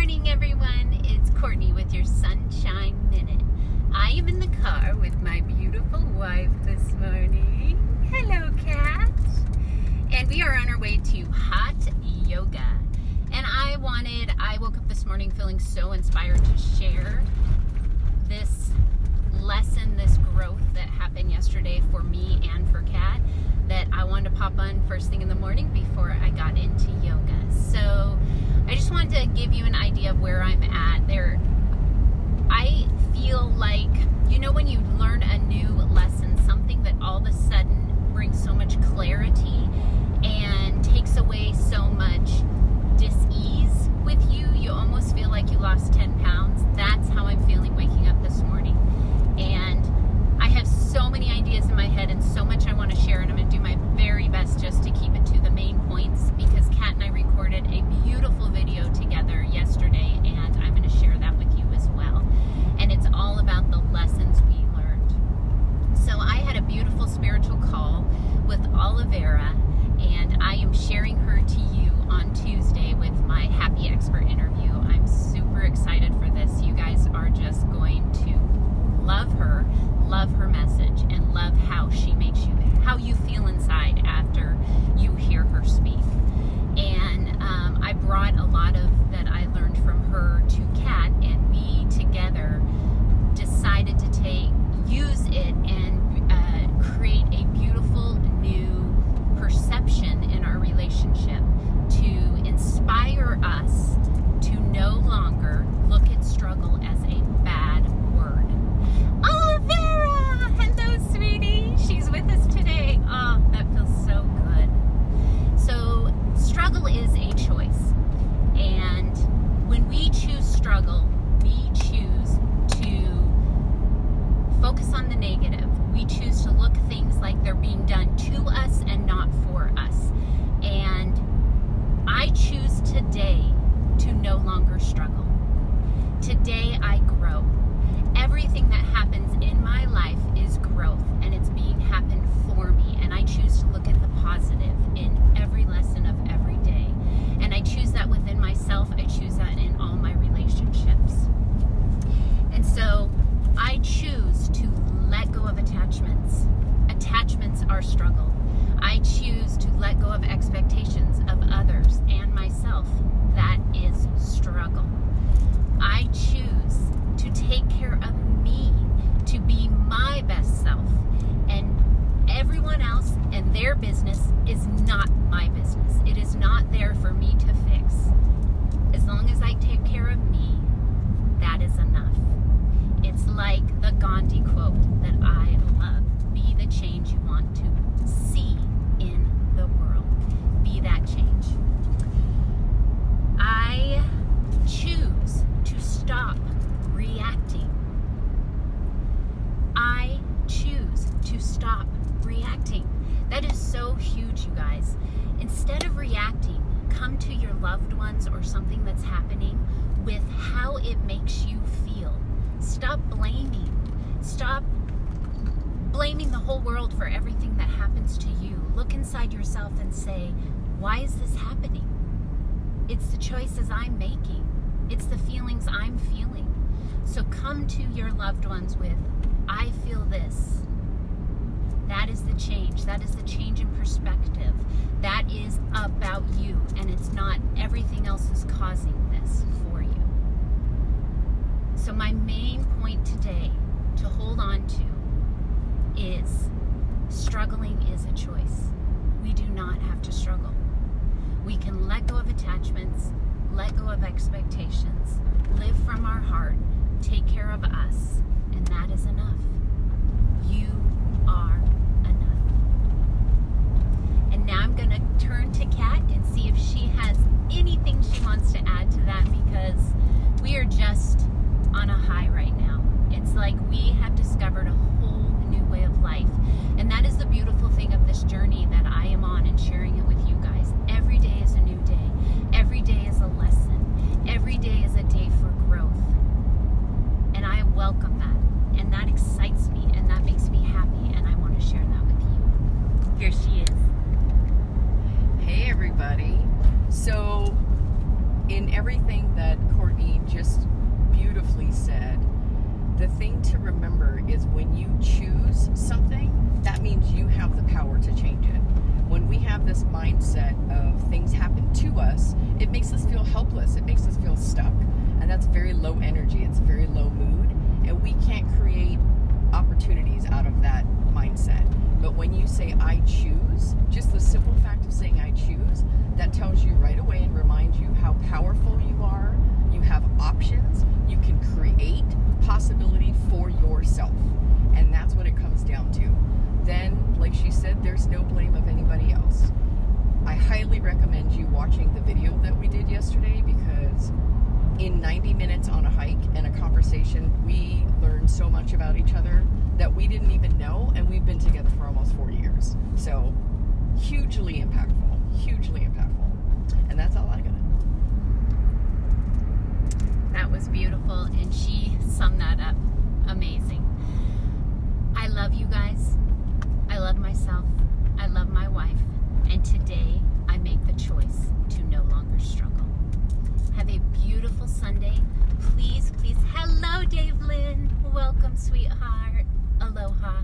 morning, everyone. It's Courtney with your Sunshine Minute. I am in the car with my beautiful wife this morning. Hello, Kat. And we are on our way to hot yoga. And I woke up this morning feeling so inspired to share this lesson, this growth that happened yesterday for me and for Kat, that I wanted to pop on first thing in the morning before I got into yoga. So I just wanted to give you an idea of where I'm at there. I feel like, you know, when you learn a new lesson, something that all of a sudden brings so much clarity and takes away so much dis-ease with you, you almost feel like you lost 10 pounds. That's how I'm feeling waking up this morning. And I have so many ideas in my head and so much I want to share, and I'm going to do my very best just to keep it to the main points, because Kat and I recorded a beautiful video together yesterday, and I'm going to share that with you as well. And it's all about the lessons we learned. So I had a beautiful spiritual call with Olivera, and I am sharing her to you on Tuesday with my Happy Expert interview. I'm super excited for this. You guys are just going to love her message, and love how she makes you, how you feel inside after you hear her speak. And I brought a lot of that I learned from her to Kat, and we together decided to use it and create a beautiful new perception in our relationship to inspire us to no longer look at struggle as a bad word. Olivera! Hello, sweetie. She's with us today. Oh, that feels so good. So, struggle is a choice. And when we choose struggle, we choose to focus on the negative. We choose to look things like they're being done to us and not for us. And I choose today to no longer struggle. Today I grow. Everything that happens in my life is growth, and it's being happened for me, and I choose to look at the positive in every lesson of every day. And I choose that within myself. I choose that in all my relationships. And so I choose to let go of attachments. Attachments are struggle. I choose to let go of expectations of others and myself. That is struggle. I choose to take care of me, to be my best self, and everyone else and their business is not my business. It is not there for me to fix. As long as I take care of me, that is enough. It's like the Gandhi quote that I love: be the change you want to see in the world. Be that change. I choose to stop reacting. I choose to stop reacting. That is so huge, you guys. Instead of reacting, come to your loved ones or something that's happening with how it makes you feel. Stop blaming. Stop blaming the whole world for everything that happens to you. Look inside yourself and say, why is this happening? It's the choices I'm making. It's the feelings I'm feeling. So come to your loved ones with, I feel this. That is the change. That is the change in perspective. That is about you, and it's not everything else is causing this for you. So my main point today to hold on to is struggling is a choice. We do not have to struggle. We can let go of attachments, let go of expectations, live from our heart, take care of us, and that is enough. You are enough. And now I'm going to turn to Kat and see if she has anything she wants to add to that, because we are just on a high right now. It's like we have discovered a whole new way of life. And that is the beautiful thing of this journey that I am on and sharing it with you guys. Every day is a new day. Every day is a lesson. Every day is a day for growth. And I welcome that. And that excites me, and that makes me happy, and I want to share that with you. Here she is. Hey everybody. So in everything that Courtney just beautifully said, the thing to remember is when you choose something, that means you have the power to change it. When we have this mindset of things happen to us, it makes us feel helpless. It makes us feel stuck. And that's very low energy. It's very low mood. And we can't create opportunities out of that mindset. But when you say, I choose, just the simple fact of saying I choose, that tells you right away and reminds you how powerful you are. You have options. You can create possibility for yourself. And that's what it comes down to. Then, like she said, there's no blame of anybody else. I highly recommend you watching the video that we did yesterday, because in 90 minutes on a hike and a conversation, we learned so much about each other that we didn't even know, and we've been together for almost 4 years. So, hugely impactful, hugely impactful. And that's all I got. That was beautiful, and she summed that up amazing. I love you guys. I love myself. I love my wife. And today I make the choice to no longer struggle. Have a beautiful Sunday. Please, please. Hello, Dave Lynn. Welcome, sweetheart. Aloha.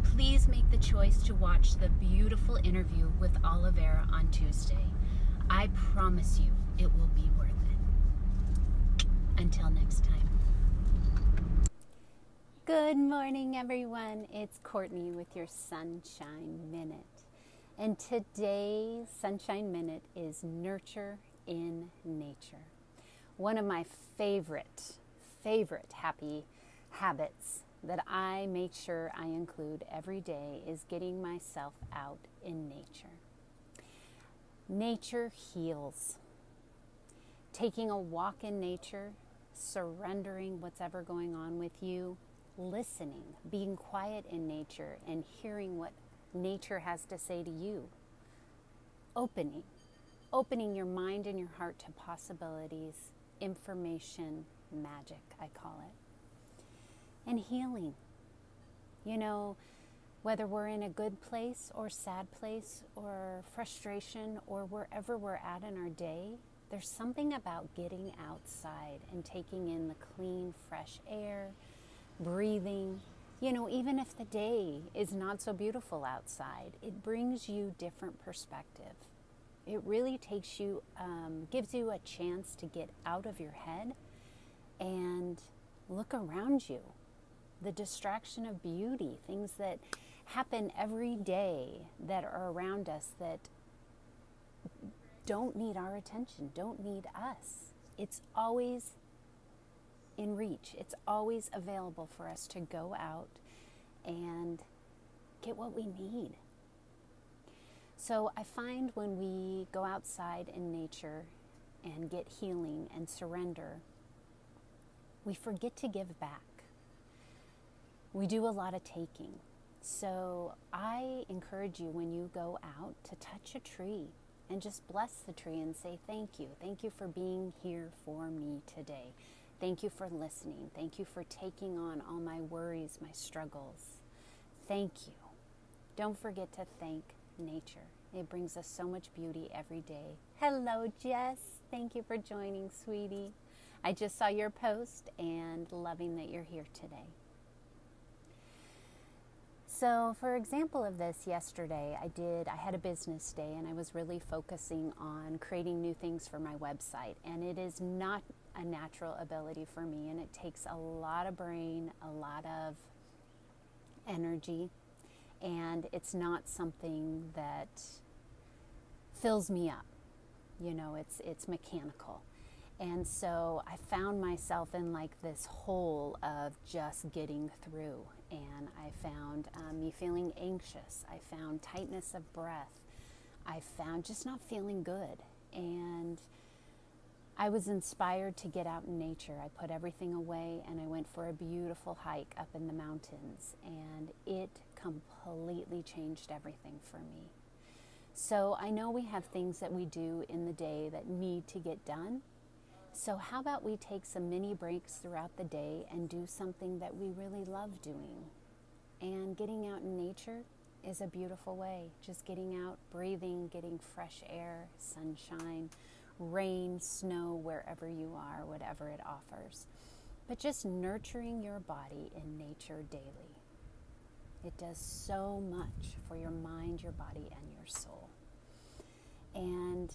Please make the choice to watch the beautiful interview with Olivera on Tuesday. I promise you it will be worth it. Until next time. Good morning, everyone. It's Courtney with your Sunshine Minute. And today's Sunshine Minute is Nurture in Nature. One of my favorite happy habits that I make sure I include every day is getting myself out in nature. Nature heals. Taking a walk in nature, surrendering what's ever going on with you, listening, being quiet in nature and hearing what nature has to say to you. Opening your mind and your heart to possibilities, information, magic, I call it. And healing. You know, whether we're in a good place or sad place or frustration or wherever we're at in our day, there's something about getting outside and taking in the clean, fresh air, breathing. You know, even if the day is not so beautiful outside, it brings you different perspective. It really takes you, gives you a chance to get out of your head and look around you. The distraction of beauty, things that happen every day that are around us that don't need our attention, don't need us. It's always in reach. It's always available for us to go out and get what we need. So I find when we go outside in nature and get healing and surrender, we forget to give back. We do a lot of taking. So I encourage you, when you go out, to touch a tree and just bless the tree and say thank you. Thank you for being here for me today. Thank you for listening. Thank you for taking on all my worries, my struggles. Thank you. Don't forget to thank nature. It brings us so much beauty every day. Hello, Jess. Thank you for joining, sweetie. I just saw your post and loving that you're here today. So for example of this, yesterday I had a business day and I was really focusing on creating new things for my website. And it is not a natural ability for me, and it takes a lot of brain, a lot of energy, and it's not something that fills me up. You know, it's mechanical. And so I found myself in like this hole of just getting through. And I found me feeling anxious. I found tightness of breath. I found just not feeling good. And I was inspired to get out in nature. I put everything away and I went for a beautiful hike up in the mountains. And it completely changed everything for me. So I know we have things that we do in the day that need to get done. So how about we take some mini breaks throughout the day and do something that we really love doing? And getting out in nature is a beautiful way. Just getting out, breathing, getting fresh air, sunshine, rain, snow, wherever you are, whatever it offers. But just nurturing your body in nature daily. It does so much for your mind, your body, and your soul. And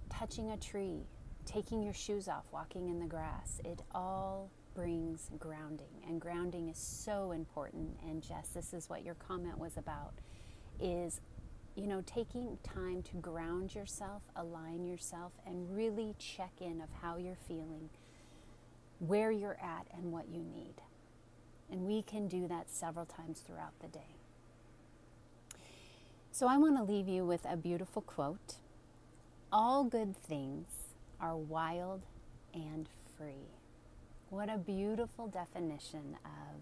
touching a tree, taking your shoes off, walking in the grass, it all brings grounding. And grounding is so important. And Jess, this is what your comment was about, is, taking time to ground yourself, align yourself, and really check in of how you're feeling, where you're at, and what you need. And we can do that several times throughout the day. So I want to leave you with a beautiful quote. All good things are wild and free. What a beautiful definition of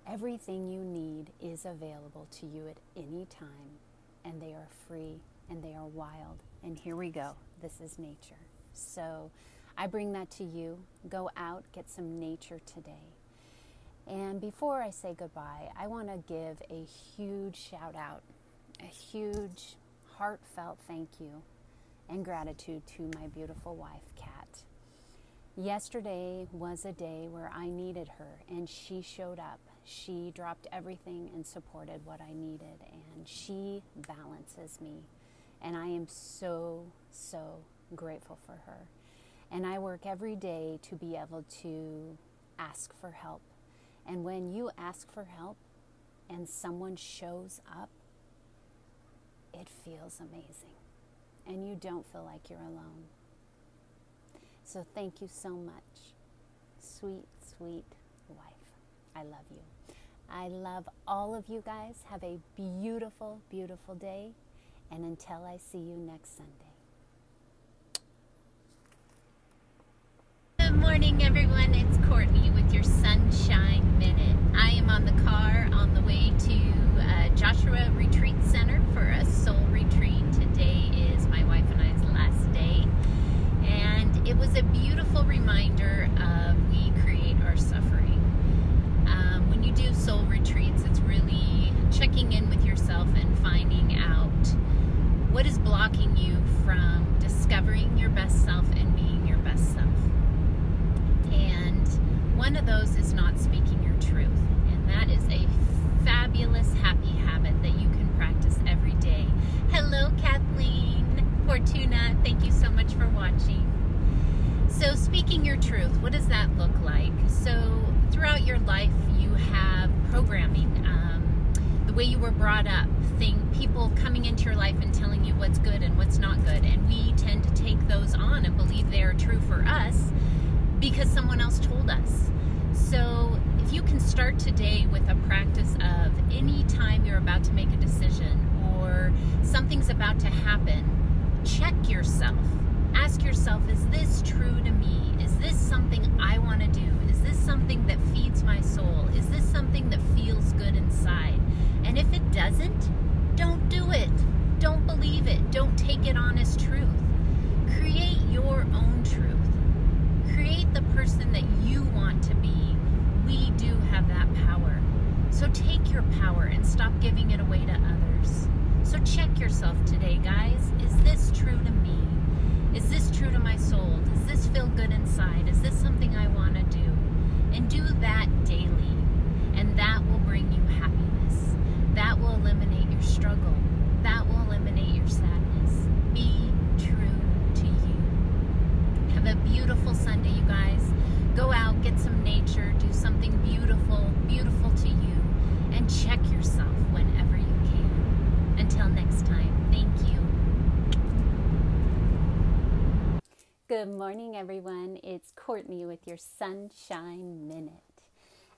everything you need is available to you at any time, and they are free and they are wild. And here we go. This is nature. So I bring that to you. Go out, get some nature today. And before I say goodbye, I want to give a huge shout out, a huge heartfelt thank you and gratitude to my beautiful wife, Kat. Yesterday was a day where I needed her, and she showed up. She dropped everything and supported what I needed, and she balances me. And I am so, so grateful for her. And I work every day to be able to ask for help. And when you ask for help and someone shows up, it feels amazing. And you don't feel like you're alone. So thank you so much. Sweet, sweet wife. I love you. I love all of you guys. Have a beautiful, beautiful day. And until I see you next Sunday. Good morning, everyone. It's Courtney with your Sunshine Minute. I am on the car on the way to Joshua Retreat Center for a soul retreat. Today is my wife and I's last day. And it was a beautiful reminder of we create our suffering. When you do soul retreats, it's really checking in with yourself and finding out what is blocking you from discovering your best self and being your best self. And one of those is not speaking your truth. And that is a fabulous, happy habit that you can practice every day. Hello, Kathleen Fortuna. Thank you so much for watching. So speaking your truth, what does that look like? So throughout your life, you have programming, the way you were brought up, people coming into your life and telling you what's good and what's not good. And we tend to take those on and believe they are true for us because someone else told us. So if you can start today with a practice of any time you're about to make a decision or something's about to happen, check yourself. Ask yourself, is this true to me? Is this something I want to do? Is this something that feeds my soul? Is this something that feels good inside? And if it doesn't, don't do it. Don't believe it. Don't take it on as truth. Create your own truth. Create the person that you want to be. We do have that power. So take your power and stop giving it away to others. So check yourself today, guys. Is this true to me? Is this true to my soul? Does this feel good inside? Is this something I want to do? And do that daily. And that will bring you happiness. That will eliminate your struggle. That will eliminate your sadness. Be true to you. Have a beautiful Sunday, you guys. Go out, get some nature, do something beautiful, beautiful to you, and check yourself whenever you can. Until next time, thank you. Good morning, everyone. It's Courtney with your Sunshine Minute.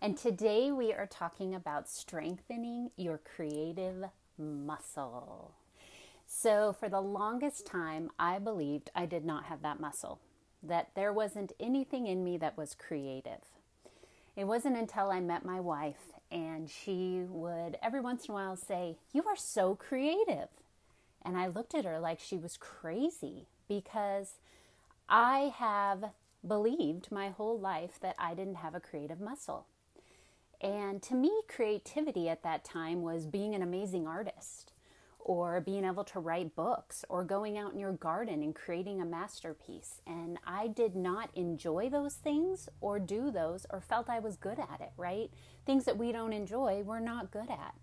And today we are talking about strengthening your creative muscle. So for the longest time, I believed I did not have that muscle, that there wasn't anything in me that was creative. It wasn't until I met my wife and she would every once in a while say, "You are so creative." And I looked at her like she was crazy because I have believed my whole life that I didn't have a creative muscle. And to me, creativity at that time was being an amazing artist or being able to write books, or going out in your garden and creating a masterpiece. And I did not enjoy those things or do those or felt I was good at it, right? Things that we don't enjoy, we're not good at.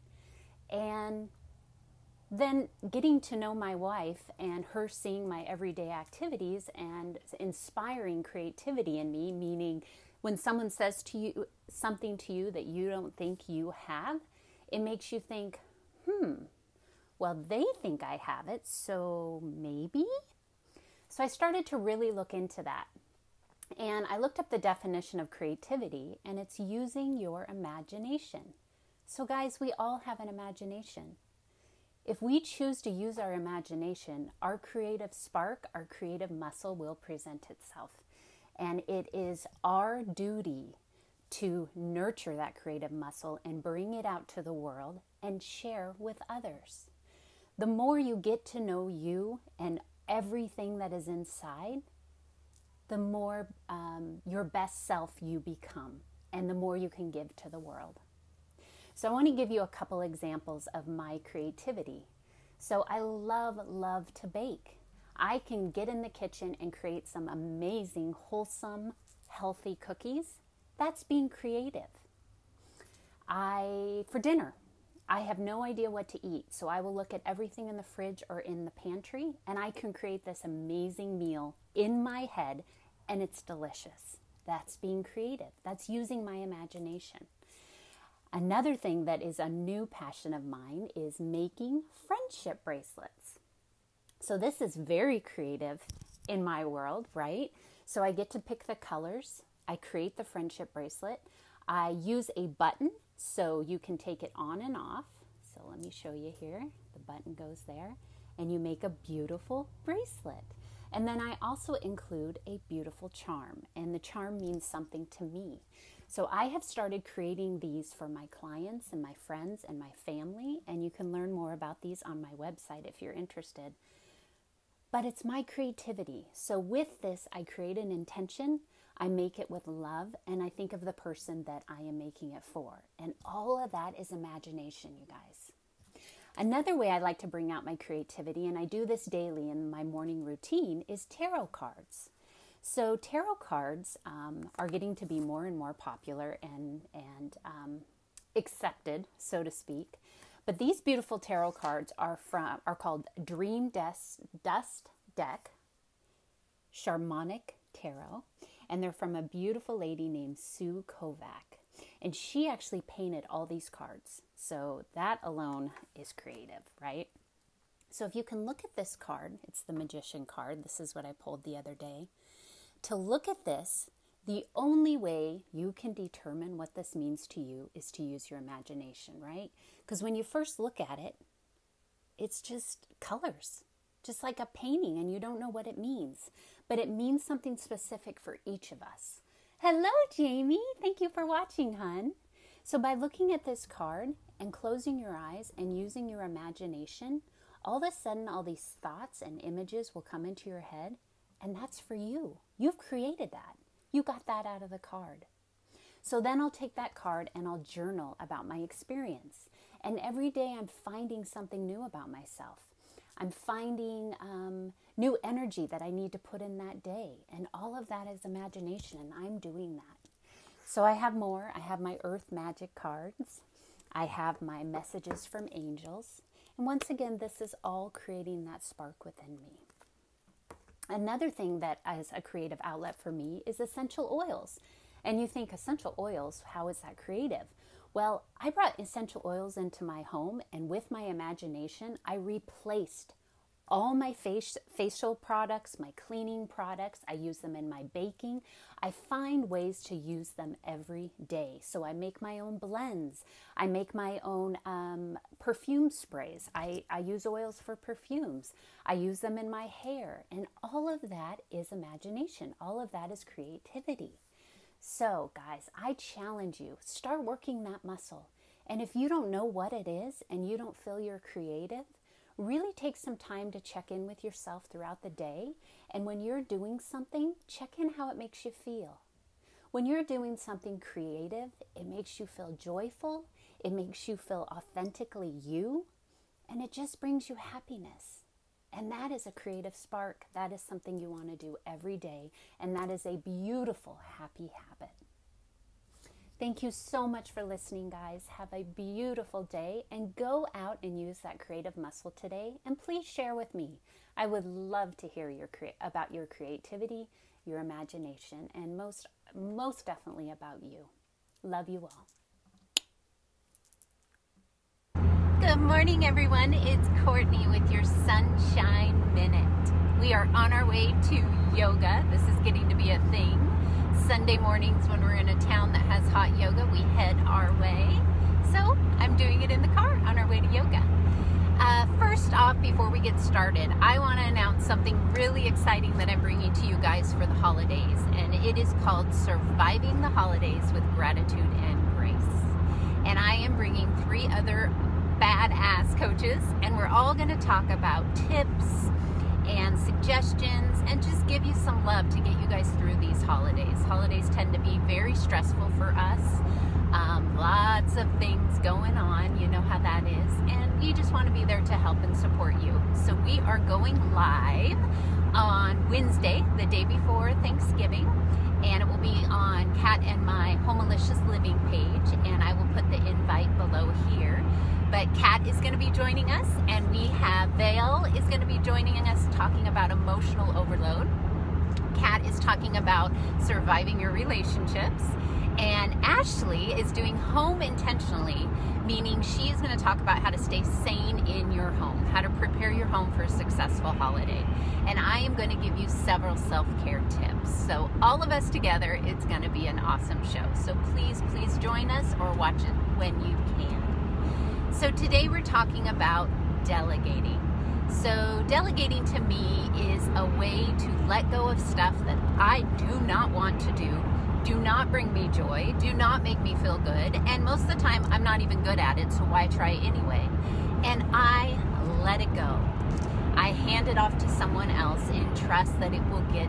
And then getting to know my wife and her seeing my everyday activities and inspiring creativity in me, meaning when someone says to you something to you that you don't think you have, it makes you think, well, they think I have it, so maybe? So I started to really look into that. And I looked up the definition of creativity, and it's using your imagination. So guys, we all have an imagination. If we choose to use our imagination, our creative spark, our creative muscle will present itself. And it is our duty to nurture that creative muscle and bring it out to the world and share with others. The more you get to know you and everything that is inside, the more your best self you become and the more you can give to the world. So I want to give you a couple examples of my creativity. So I love to bake. I can get in the kitchen and create some amazing, wholesome, healthy cookies. That's being creative. For dinner, I have no idea what to eat, so I will look at everything in the fridge or in the pantry, and I can create this amazing meal in my head, and it's delicious. That's being creative. That's using my imagination. Another thing that is a new passion of mine is making friendship bracelets. So this is very creative in my world, right? So I get to pick the colors. I create the friendship bracelet. I use a button so you can take it on and off. So let me show you here. The button goes there and you make a beautiful bracelet. And then I also include a beautiful charm, and the charm means something to me. So I have started creating these for my clients and my friends and my family, and you can learn more about these on my website if you're interested. But it's my creativity. So with this, I create an intention, I make it with love, and I think of the person that I am making it for. And all of that is imagination, you guys. Another way I like to bring out my creativity, and I do this daily in my morning routine, is tarot cards. So tarot cards are getting to be more and more popular and accepted, so to speak. But these beautiful tarot cards are called Dream Dust Deck Shamanic Tarot, and they're from a beautiful lady named Sue Kovac. And she actually painted all these cards. So that alone is creative, right? So if you can look at this card, it's the Magician card. This is what I pulled the other day. To look at this, the only way you can determine what this means to you is to use your imagination, right? Because when you first look at it, it's just colors, just like a painting, and you don't know what it means. But it means something specific for each of us. Hello, Jamie. Thank you for watching, hun. So by looking at this card and closing your eyes and using your imagination, all of a sudden all these thoughts and images will come into your head, and that's for you. You've created that. You got that out of the card. So then I'll take that card and I'll journal about my experience. And every day I'm finding something new about myself. I'm finding new energy that I need to put in that day. And all of that is imagination, and I'm doing that. So I have more. I have my Earth Magic cards. I have my messages from angels. And once again, this is all creating that spark within me. Another thing that is a creative outlet for me is essential oils. And you think, essential oils, how is that creative? Well, I brought essential oils into my home, and with my imagination, I replaced all my facial products, my cleaning products. I use them in my baking. I find ways to use them every day. So I make my own blends. I make my own perfume sprays. I use oils for perfumes. I use them in my hair. And all of that is imagination. All of that is creativity. So guys, I challenge you, start working that muscle. And if you don't know what it is and you don't feel you're creative, really take some time to check in with yourself throughout the day. And when you're doing something, check in how it makes you feel. When you're doing something creative, it makes you feel joyful. It makes you feel authentically you. and it just brings you happiness. And that is a creative spark. That is something you want to do every day, and that is a beautiful, happy habit. Thank you so much for listening, guys. Have a beautiful day, and go out and use that creative muscle today. And please share with me. I would love to hear about your creativity, your imagination, and most definitely about you. Love you all. Good morning, everyone. It's Courtney with your Sunshine Minute. We are on our way to yoga. This is getting to be a thing. Sunday mornings when we're in a town that has hot yoga, we head our way. So I'm doing it in the car on our way to yoga. First off, before we get started, I want to announce something really exciting that I'm bringing to you guys for the holidays, and it is called Surviving the Holidays with Gratitude and Grace. And I am bringing 3 other badass coaches, and we're all going to talk about tips and suggestions and just give you some love to get you guys through these holidays. Holidays tend to be very stressful for us. Lots of things going on, you know how that is, and we just want to be there to help and support you. So we are going live on Wednesday, the day before Thanksgiving, and it will be on Kat and my Homelicious Living page, and I will put the invite below here. But Kat is going to be joining us, and we have Vale is going to be joining us talking about emotional overload. Kat is talking about surviving your relationships, and Ashley is doing home intentionally, meaning she is going to talk about how to stay sane in your home, how to prepare your home for a successful holiday. And I am going to give you several self-care tips. So all of us together, it's going to be an awesome show. So please join us or watch it when you can. So today we're talking about delegating. So delegating to me is a way to let go of stuff that I do not want to do not bring me joy, do not make me feel good, and most of the time I'm not even good at it, so why try anyway? And I let it go. I hand it off to someone else in trust that it will get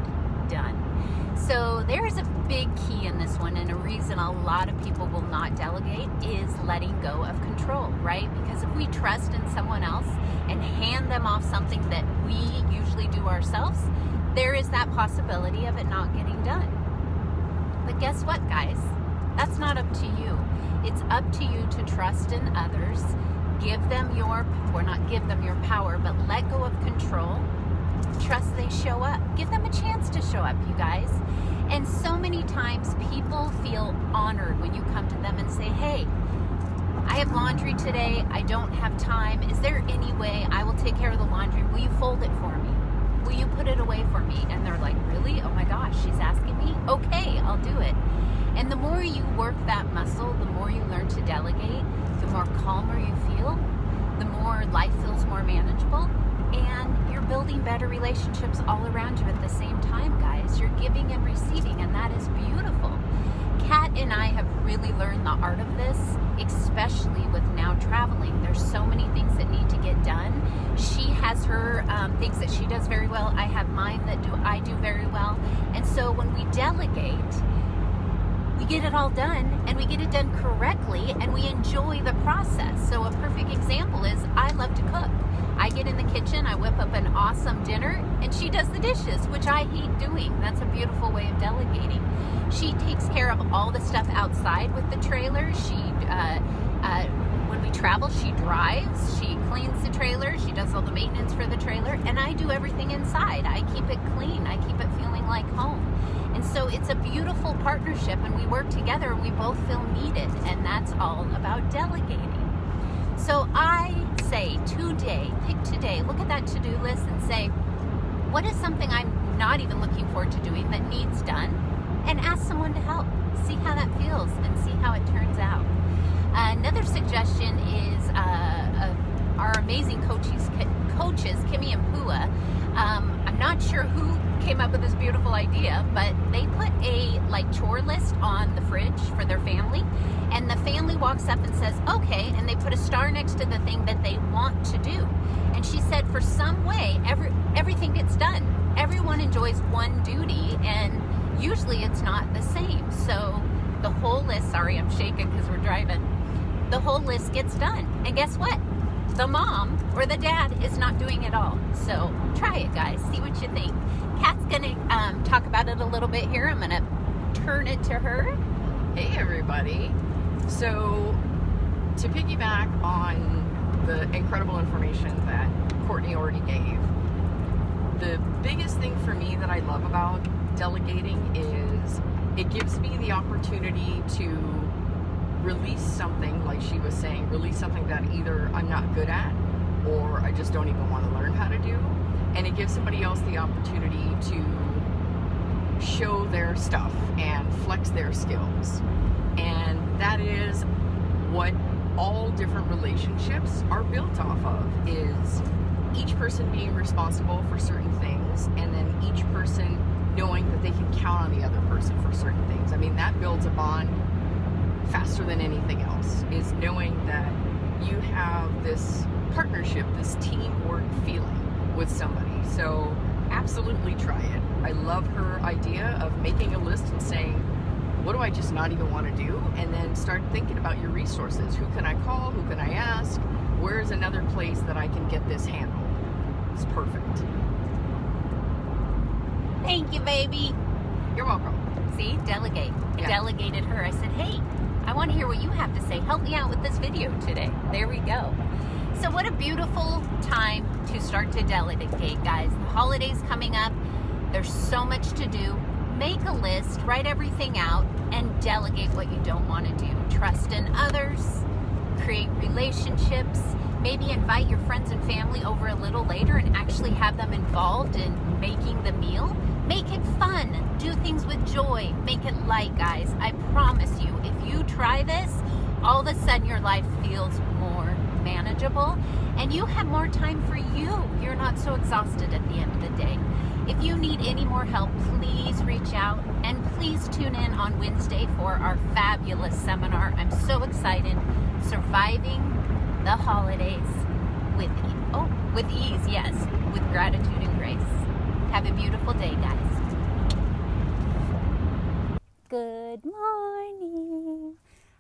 done. So there is a big key in this one, and a reason a lot of people will not delegate is letting go of control, right? Because if we trust in someone else and hand them off something that we usually do ourselves, there is that possibility of it not getting done. But guess what, guys? That's not up to you. It's up to you to trust in others. Give them your, or not give them your power, but let go of control. Trust they show up. Give them a chance to show up, you guys. And so many times people feel honored when you come to them and say, hey, I have laundry today. I don't have time. Is there any way I will take care of the laundry? Will you fold it for me? Will you put it away for me? And they're like, really? Oh my gosh, she's asking me? Okay, I'll do it. And the more you work that muscle, the more you learn to delegate, the more calmer you feel, the more life feels more manageable, and you're building better relationships all around you at the same time, guys. You're giving and receiving, and that is beautiful. Kat and I have really learned the art of this, especially with now traveling. There's so many things that need to get done. She has her things that she does very well. I have mine that I do very well. And so when we delegate, we get it all done, and we get it done correctly, and we enjoy the process. So a perfect example is I love to cook. I get in the kitchen, I whip up an awesome dinner, and she does the dishes, which I hate doing. That's a beautiful way of delegating. She takes care of all the stuff outside with the trailer. When we travel, she drives, she cleans the trailer, she does all the maintenance for the trailer, and I do everything inside. I keep it clean, I keep it feeling like home. And so it's a beautiful partnership, and we work together, and we both feel needed, and that's all about delegating. So I say today, pick today, look at that to-do list and say, what is something I'm not even looking forward to doing that needs done? And ask someone to help. See how that feels and see how it turns out. Another suggestion is our amazing coaches, Kimmy and Pua. I'm not sure who came up with this beautiful idea, but they put a chore list on the fridge for their family, and the family walks up and says, okay, and they put a star next to the thing that they want to do. And she said for some way, everything gets done. Everyone enjoys one duty, and usually it's not the same. So the whole list, sorry, I'm shaking because we're driving. The whole list gets done. And guess what? the mom or the dad is not doing it all. So try it, guys. See what you think. Kat's gonna talk about it a little bit here. I'm gonna turn it to her. Hey everybody. So to piggyback on the incredible information that Courtney already gave, the biggest thing for me that I love about delegating is it gives me the opportunity to release something, like she was saying, release something that either I'm not good at or I just don't even want to learn how to do. And it gives somebody else the opportunity to show their stuff and flex their skills. And that is what all different relationships are built off of, is each person being responsible for certain things, and then each person knowing that they can count on the other person for certain things. I mean, that builds a bond faster than anything else, is knowing that you have this partnership, this teamwork feeling with somebody. So absolutely try it. I love her idea of making a list and saying, what do I just not even want to do? And then start thinking about your resources. Who can I call? Who can I ask? Where's another place that I can get this handled? It's perfect. Thank you, baby. You're welcome. See, delegate. I Yeah. delegated her. I said, hey, I want to hear what you have to say. Help me out with this video today. There we go. So what a beautiful time to start to delegate, guys. The holidays coming up. There's so much to do. Make a list, write everything out, and delegate what you don't want to do. Trust in others, create relationships, maybe invite your friends and family over a little later and actually have them involved in making the meal. Make it fun. Do things with joy. Make it light, guys. I promise you, if you try this, all of a sudden your life feels more manageable and you have more time for you. You're not so exhausted at the end of the day. If you need any more help, please reach out, and please tune in on Wednesday for our fabulous seminar. I'm so excited. Surviving the holidays with ease, yes, with gratitude and grace. Have a beautiful day, guys. Good morning.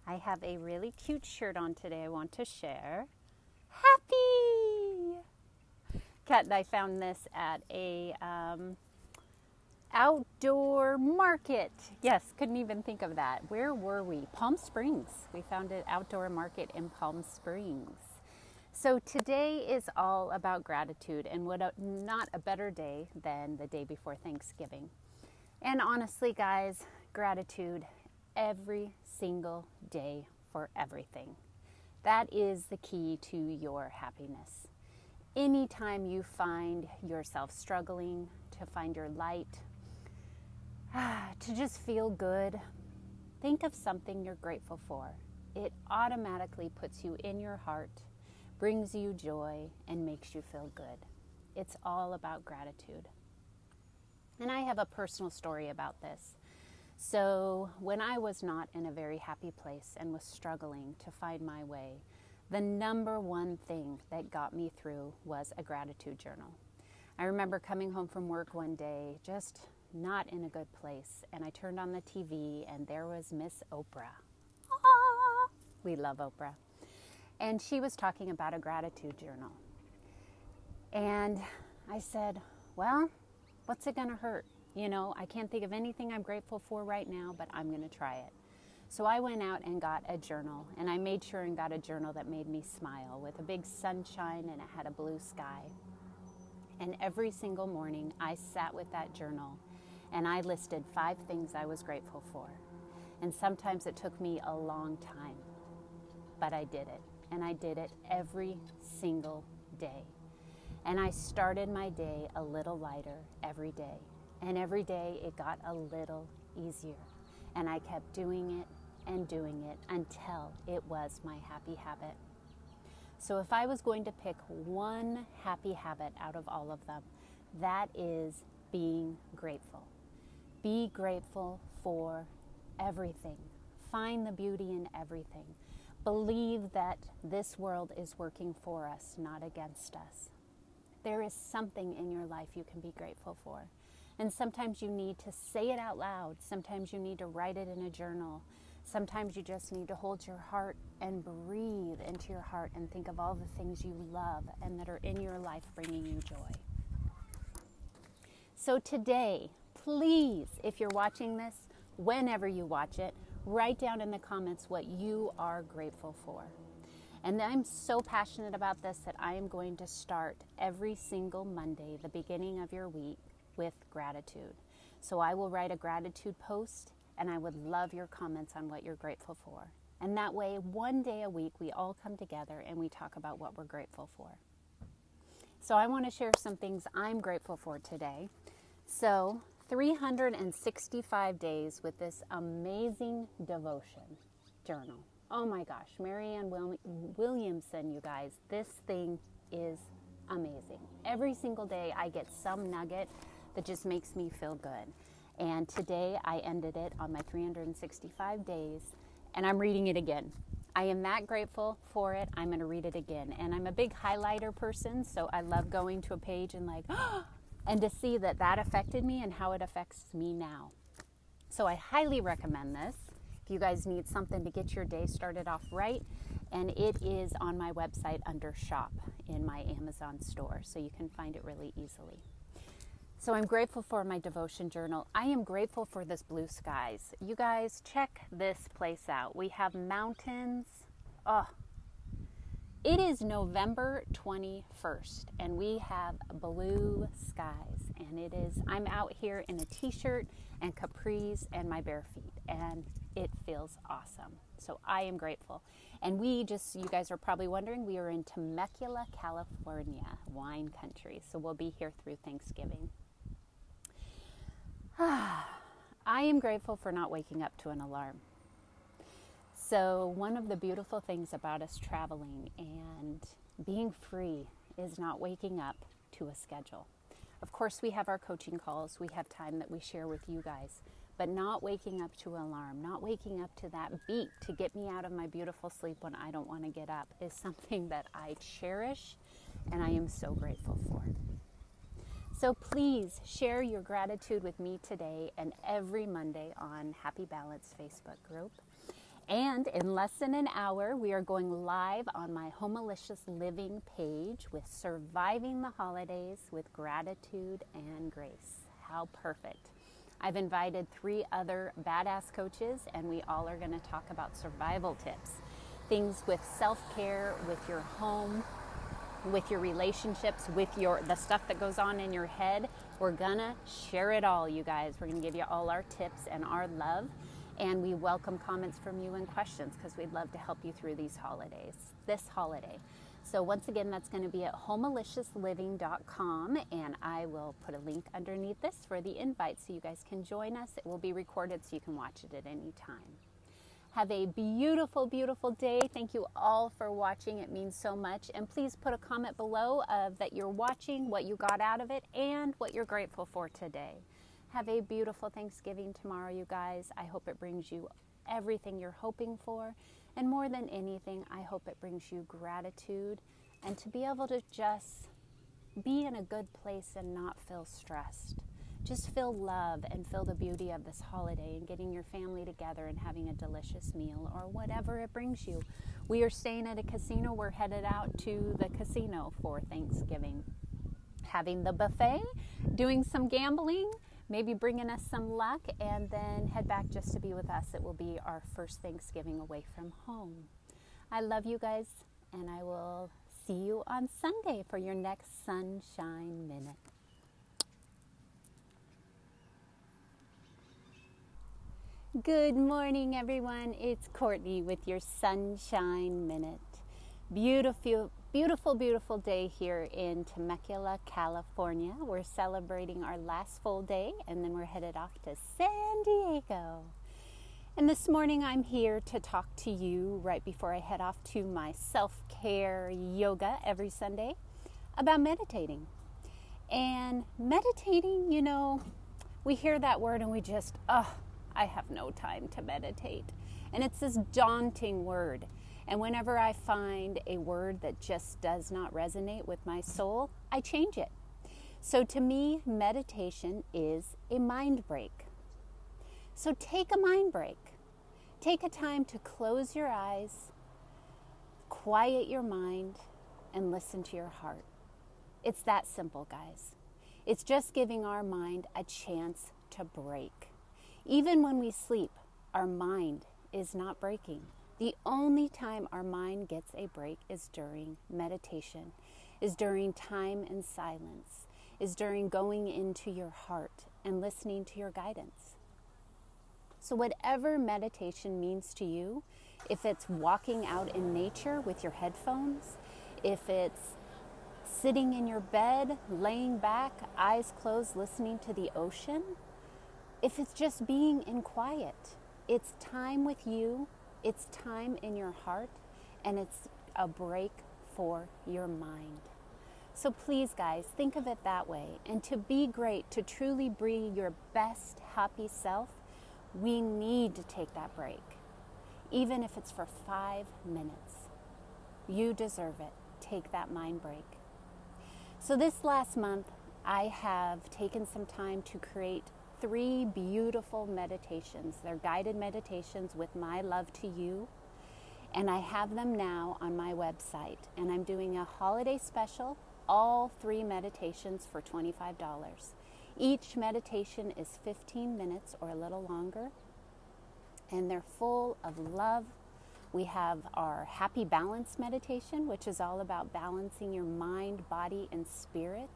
I have a really cute shirt on today I want to share. Happy! Kat and I found this at a outdoor market. Yes, couldn't even think of that. Where were we? Palm Springs. We found an outdoor market in Palm Springs. So today is all about gratitude, and not a better day than the day before Thanksgiving. And honestly, guys, gratitude every single day for everything. That is the key to your happiness. Anytime you find yourself struggling to find your light, to just feel good, think of something you're grateful for. It automatically puts you in your heart, brings you joy, and makes you feel good. It's all about gratitude. And I have a personal story about this. So when I was not in a very happy place and was struggling to find my way, the number one thing that got me through was a gratitude journal. I remember coming home from work one day, just not in a good place, and I turned on the TV and there was Miss Oprah. Ah, we love Oprah. And she was talking about a gratitude journal. And I said, well, what's it gonna hurt? You know, I can't think of anything I'm grateful for right now, but I'm gonna try it. So I went out and got a journal, and I made sure and got a journal that made me smile with a big sunshine and it had a blue sky. And every single morning I sat with that journal and I listed 5 things I was grateful for. And sometimes it took me a long time, but I did it. And I did it every single day. And I started my day a little lighter every day. And every day it got a little easier. And I kept doing it until it was my happy habit. So if I was going to pick one happy habit out of all of them, that is being grateful. Be grateful for everything. Find the beauty in everything. Believe that this world is working for us, not against us. There is something in your life you can be grateful for. And sometimes you need to say it out loud. Sometimes you need to write it in a journal. Sometimes you just need to hold your heart and breathe into your heart and think of all the things you love and that are in your life bringing you joy. So today, please, if you're watching this, whenever you watch it, write down in the comments what you are grateful for. And I'm so passionate about this that I am going to start every single Monday, the beginning of your week, with gratitude. So I will write a gratitude post, and I would love your comments on what you're grateful for. And that way, one day a week, we all come together and we talk about what we're grateful for. So I want to share some things I'm grateful for today. So 365 days with this amazing devotion journal. Oh my gosh, Marianne Williamson, you guys, this thing is amazing. Every single day I get some nugget that just makes me feel good. And today I ended it on my 365 days, and I'm reading it again. I am that grateful for it. I'm going to read it again. And I'm a big highlighter person, so I love going to a page and and to see that affected me and how it affects me now. So I highly recommend this. If you guys need something to get your day started off right, and it is on my website under shop in my Amazon store, so you can find it really easily. So I'm grateful for my devotion journal. I am grateful for this blue skies. You guys, check this place out. We have mountains. Oh, it is November 21st, and we have blue skies. And I'm out here in a t-shirt and capris and my bare feet, and it feels awesome. So I am grateful. And you guys are probably wondering, we are in Temecula, California, wine country. So we'll be here through Thanksgiving. I am grateful for not waking up to an alarm. So one of the beautiful things about us traveling and being free is not waking up to a schedule. Of course, we have our coaching calls. We have time that we share with you guys. But not waking up to an alarm, not waking up to that beat to get me out of my beautiful sleep when I don't want to get up is something that I cherish and I am so grateful for. So please share your gratitude with me today and every Monday on Happy Balance Facebook group. And in less than an hour, we are going live on my Homelicious Living page with Surviving the Holidays with Gratitude and Grace. How perfect. I've invited 3 other badass coaches, and we all are going to talk about survival tips. Things with self-care, with your home, with your relationships, with the stuff that goes on in your head. We're going to share it all, you guys. We're going to give you all our tips and our love. And we welcome comments from you and questions because we'd love to help you through this holiday. So once again, that's going to be at homeliciousLiving.com, and I will put a link underneath this for the invite so you guys can join us. It will be recorded so you can watch it at any time. Have a beautiful, beautiful day. Thank you all for watching. It means so much. And please put a comment below of that you're watching, what you got out of it, and what you're grateful for today. Have a beautiful Thanksgiving tomorrow, you guys. I hope it brings you everything you're hoping for. And more than anything, I hope it brings you gratitude and to be able to just be in a good place and not feel stressed. Just feel love and feel the beauty of this holiday and getting your family together and having a delicious meal or whatever it brings you. We are staying at a casino. We're headed out to the casino for Thanksgiving. Having the buffet, doing some gambling, maybe bringing us some luck, and then head back just to be with us. It will be our first Thanksgiving away from home. I love you guys, and I will see you on Sunday for your next Sunshine Minute. Good morning, everyone. It's Courtney with your Sunshine Minute. Beautiful, beautiful, beautiful day here in Temecula, California. We're celebrating our last full day, and then we're headed off to San Diego. And this morning I'm here to talk to you right before I head off to my self-care yoga every Sunday about meditating. And meditating, we hear that word and we just, I have no time to meditate. And it's this daunting word. And whenever I find a word that just does not resonate with my soul, I change it. So to me, meditation is a mind break. So take a mind break. Take a time to close your eyes, quiet your mind, and listen to your heart. It's that simple, guys. It's just giving our mind a chance to break. Even when we sleep, our mind is not breaking. The only time our mind gets a break is during meditation, is during time in silence, is during going into your heart and listening to your guidance. So whatever meditation means to you, if it's walking out in nature with your headphones, if it's sitting in your bed, laying back, eyes closed, listening to the ocean, if it's just being in quiet, it's time with you, it's time in your heart, and it's a break for your mind. So please, guys, think of it that way. And to be great, to truly be your best, happy self, we need to take that break, even if it's for 5 minutes. You deserve it. Take that mind break. So this last month, I have taken some time to create 3 beautiful meditations. They're guided meditations with my love to you, and I have them now on my website. And I'm doing a holiday special, all 3 meditations for $25. Each meditation is 15 minutes or a little longer, and they're full of love. We have our Happy Balance meditation, which is all about balancing your mind, body, and spirit.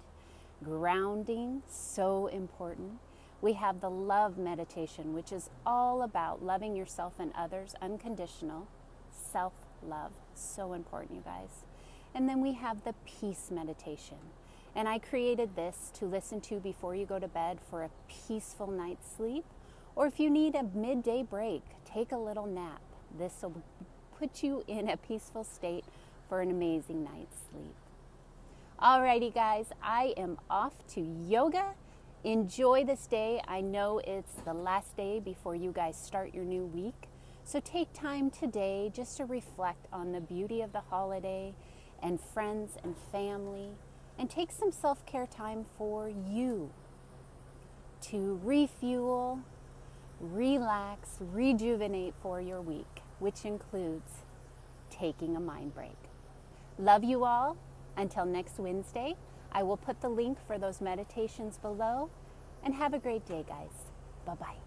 Grounding, so important. We have the Love meditation, which is all about loving yourself and others, unconditional, self-love, so important, you guys. And then we have the Peace meditation. And I created this to listen to before you go to bed for a peaceful night's sleep. Or if you need a midday break, take a little nap. This will put you in a peaceful state for an amazing night's sleep. Alrighty, guys, I am off to yoga. Enjoy this day. I know it's the last day before you guys start your new week. So take time today just to reflect on the beauty of the holiday and friends and family. And take some self-care time for you to refuel, relax, rejuvenate for your week, which includes taking a mind break. Love you all. Until next Wednesday, I will put the link for those meditations below. And have a great day, guys. Bye-bye.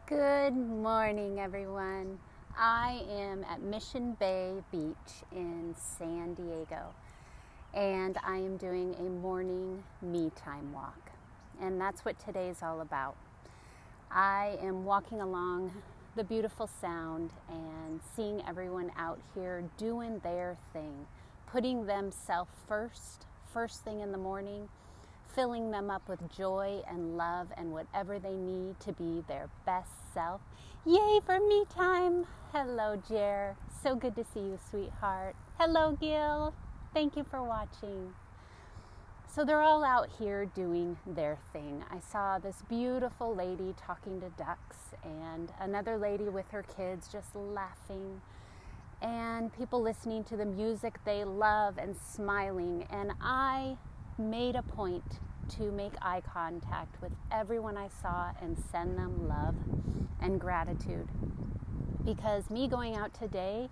Good morning, everyone. I am at Mission Bay Beach in San Diego, and I am doing a morning me time walk, and that's what today is all about. I am walking along the beautiful sound and seeing everyone out here doing their thing, putting themselves first thing in the morning, filling them up with joy and love and whatever they need to be their best self. Yay for me time. Hello, Jer. So good to see you, sweetheart. Hello, Gil. Thank you for watching. So they're all out here doing their thing. I saw this beautiful lady talking to ducks and another lady with her kids just laughing, and people listening to the music they love and smiling. And I made a point to make eye contact with everyone I saw and send them love and gratitude, because me going out today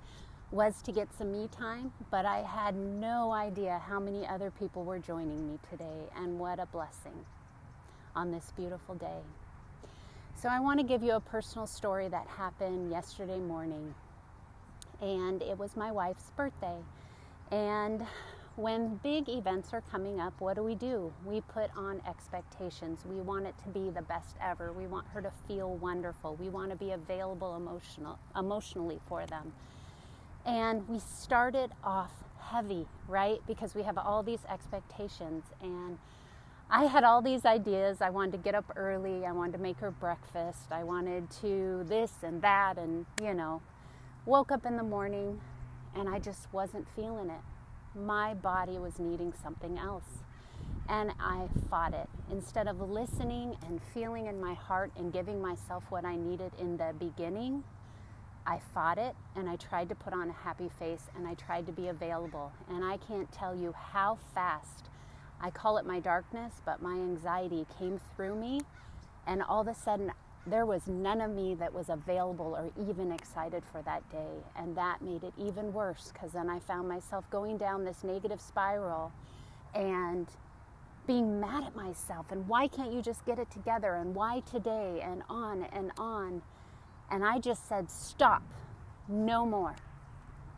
was to get some me time, but I had no idea how many other people were joining me today, and what a blessing on this beautiful day. So I want to give you a personal story that happened yesterday morning, and it was my wife's birthday. And when big events are coming up, what do? We put on expectations. We want it to be the best ever. We want her to feel wonderful. We want to be available emotionally for them. And we started off heavy, right? Because we have all these expectations. And I had all these ideas. I wanted to get up early. I wanted to make her breakfast. I wanted to this and that. And, woke up in the morning and I just wasn't feeling it. My body was needing something else. And I fought it. Instead of listening and feeling in my heart and giving myself what I needed in the beginning, I fought it, and I tried to put on a happy face, and I tried to be available. And I can't tell you how fast, I call it my darkness, but my anxiety came through me. And all of a sudden, there was none of me that was available or even excited for that day. And that made it even worse, because then I found myself going down this negative spiral and being mad at myself. And why can't you just get it together? And why today? And on and on. And I just said, stop, no more.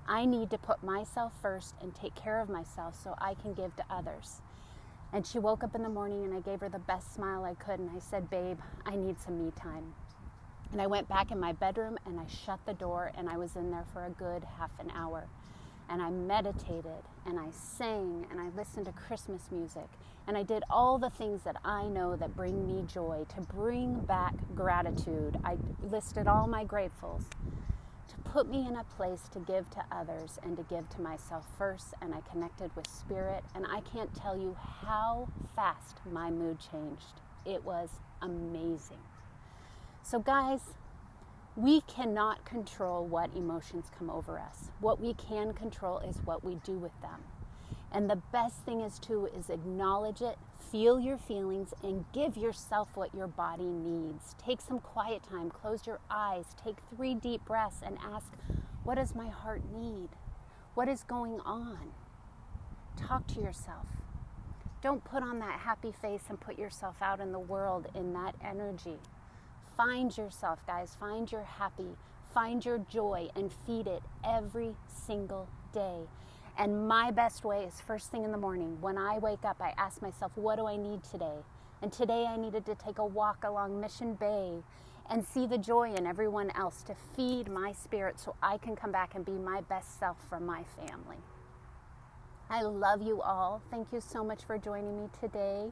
I need to put myself first and take care of myself so I can give to others. And she woke up in the morning and I gave her the best smile I could. And I said, babe, I need some me time. And I went back in my bedroom and I shut the door, and I was in there for a good half an hour. And I meditated and I sang and I listened to Christmas music. And I did all the things that I know that bring me joy, to bring back gratitude. I listed all my gratefuls, to put me in a place to give to others and to give to myself first. And I connected with spirit, and I can't tell you how fast my mood changed. It was amazing. So guys, we cannot control what emotions come over us. What we can control is what we do with them. And the best thing is acknowledge it, feel your feelings, and give yourself what your body needs. Take some quiet time, close your eyes, take 3 deep breaths and ask, what does my heart need? What is going on? Talk to yourself. Don't put on that happy face and put yourself out in the world in that energy. Find yourself, guys. Find your happy. Find your joy and feed it every single day. And my best way is first thing in the morning. When I wake up, I ask myself, what do I need today? And today I needed to take a walk along Mission Bay and see the joy in everyone else, to feed my spirit so I can come back and be my best self for my family. I love you all. Thank you so much for joining me today.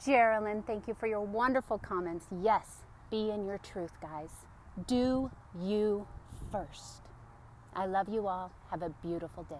Geraldine, thank you for your wonderful comments. Yes, be in your truth, guys. Do you first. I love you all. Have a beautiful day.